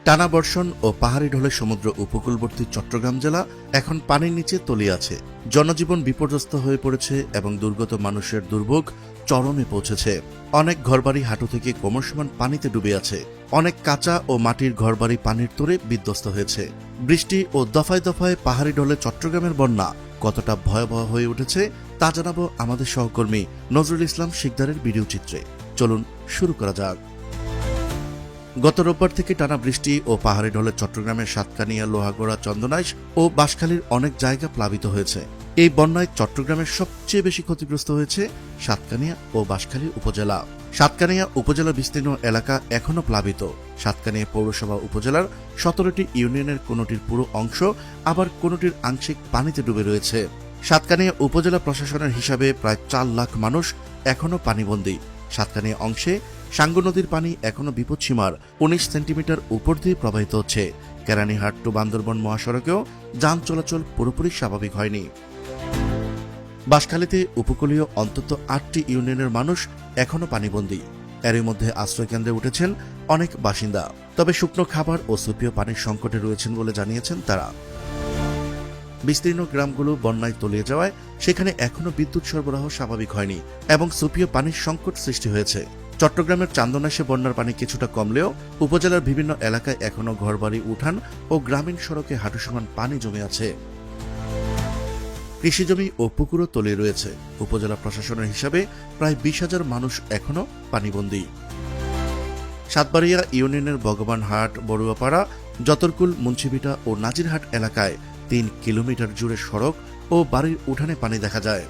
টানা বর্ষণ ও পাহাড়ি ঢলে সমুদ্র উপকূলবর্তী চট্টগ্রাম জেলা এখন পানির নিচে তলিয়ে আছে। জনজীবন বিপর্যস্ত হয়ে পড়েছে এবং দুর্গত মানুষের দুর্ভোগ চরমে পৌঁছেছে। অনেক ঘরবাড়ি হাঁটু থেকে কোমর সমান পানিতে ডুবে আছে। অনেক কাঁচা ও মাটির ঘরবাড়ি পানির তোড়ে বিধ্বস্ত হয়েছে। বৃষ্টি ও দফায় দফায় পাহাড়ি ঢলে চট্টগ্রামের বন্যা কতটা ভয়াবহ হয়ে উঠেছে তা জানাবো আমাদের সহকর্মী নজরুল ইসলাম শিকদারের ভিডিও চিত্রে। চলুন শুরু করা যাক। গত রোববার থেকে টানা বৃষ্টি ও পাহাড়ি ঢলে চট্টগ্রামের সাতকানিয়া, লোহাগড়া, চন্দনাইশ ও বাঁশখালীর অনেক জায়গা প্লাবিত হয়েছে। এই বন্যায় চট্টগ্রামের সবচেয়ে বেশি ক্ষতিগ্রস্ত হয়েছে সাতকানিয়া ও বাঁশখালী উপজেলা। সাতকানিয়া উপজেলার বিস্তীর্ণ এলাকা এখনও প্লাবিত। সাতকানিয়া পৌরসভা উপজেলার 17টি ইউনিয়নের কোনোটির পুরো অংশ, আবার কোনোটির আংশিক পানিতে ডুবে রয়েছে। সাতকানিয়া উপজেলা প্রশাসনের হিসাবে প্রায় 4 লাখ মানুষ এখনও পানিবন্দী। সাতকানিয়া অংশে সাঙ্গু নদীর পানি এখনও বিপদসীমার 19 সেন্টিমিটার উপর দিয়ে প্রবাহিত হচ্ছে। কেরানীহাট টু বান্দরবন মহাসড়কেও যান চলাচল পুরোপুরি স্বাভাবিক হয়নি। বাঁশখালীতে উপকূলীয় অন্তত 8টি ইউনিয়নের মানুষ এখনও পানিবন্দী। এরই মধ্যে আশ্রয়কেন্দ্রে উঠেছেন অনেক বাসিন্দা, তবে শুকনো খাবার ও সুপেয় পানির সংকটে রয়েছেন বলে জানিয়েছেন তারা। বিস্তীর্ণ গ্রামগুলো বন্যায় তলিয়ে যাওয়ায় সেখানে এখনও বিদ্যুৎ সরবরাহ স্বাভাবিক হয়নি এবং সুপেয় পানির সংকট সৃষ্টি হয়েছে। চট্টগ্রামের চান্দনাইশে বন্যার পানি কিছুটা কমলেও উপজেলার বিভিন্ন এলাকায় এখনও ঘরবাড়ি, উঠান ও গ্রামীণ সড়কে হাঁটু সমান পানি জমে আছে। কৃষিজমি ও পুকুরও তলিয়ে রয়েছে। উপজেলা প্রশাসনের হিসাবে প্রায় 20,000 মানুষ এখনও পানিবন্দী। সাতবাড়িয়া ইউনিয়নের ভগবানহাট, বড়ুয়াপাড়া, যতরকুল, মুন্সিভিটা ও নাজিরহাট এলাকায় 3 কিলোমিটার জুড়ে সড়ক ও বাড়ির উঠানে পানি দেখা যায়।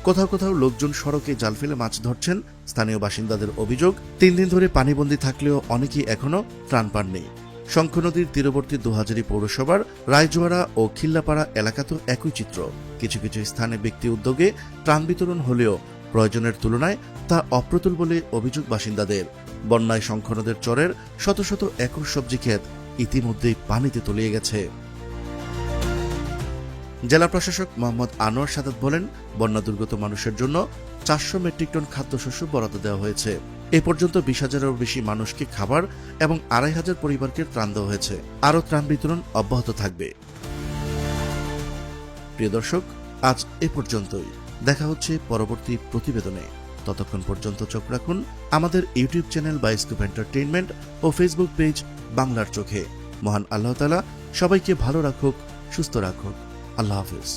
কোথাও কোথাও লোকজন সড়কে জাল ফেলে মাছ ধরছেন। স্থানীয় বাসিন্দাদের অভিযোগ, 3 দিন ধরে পানিবন্দী থাকলেও অনেকেই এখনও ত্রাণ পাননি। শঙ্খ নদীর তীরবর্তী দুহাজারী পৌরসভার রায়জোয়ারা ও খিল্লাপাড়া এলাকাতেও একই চিত্র। কিছু কিছু স্থানে ব্যক্তি উদ্যোগে ত্রাণ বিতরণ হলেও প্রয়োজনের তুলনায় তা অপ্রতুল বলে অভিযোগ বাসিন্দাদের। বন্যায় শঙ্খ নদের চরের শত শত একর সবজি ক্ষেত ইতিমধ্যেই পানিতে তলিয়ে গেছে। জেলা প্রশাসক মোহাম্মদ আনোয়ার সাদাত বলেন, বন্যা দুর্গত মানুষের জন্য 400 মেট্রিক টন খাদ্যশস্য বরাদ্দ দেওয়া হয়েছে। এ পর্যন্ত 20,000-এরও বেশি মানুষকে খাবার এবং 2,500 পরিবারকে ত্রাণ দেওয়া হয়েছে। আরও ত্রাণ বিতরণ অব্যাহত থাকবে। প্রিয় দর্শক, আজ এ পর্যন্তই। দেখা হচ্ছে পরবর্তী প্রতিবেদনে। ততক্ষণ পর্যন্ত চোখ রাখুন আমাদের ইউটিউব চ্যানেল বায়োস্কোপ এন্টারটেইনমেন্ট ও ফেসবুক পেজ বাংলার চোখে। মহান আল্লাহ তাআলা সবাইকে ভালো রাখুক, সুস্থ রাখুক। আল্লাহ হাফেজ।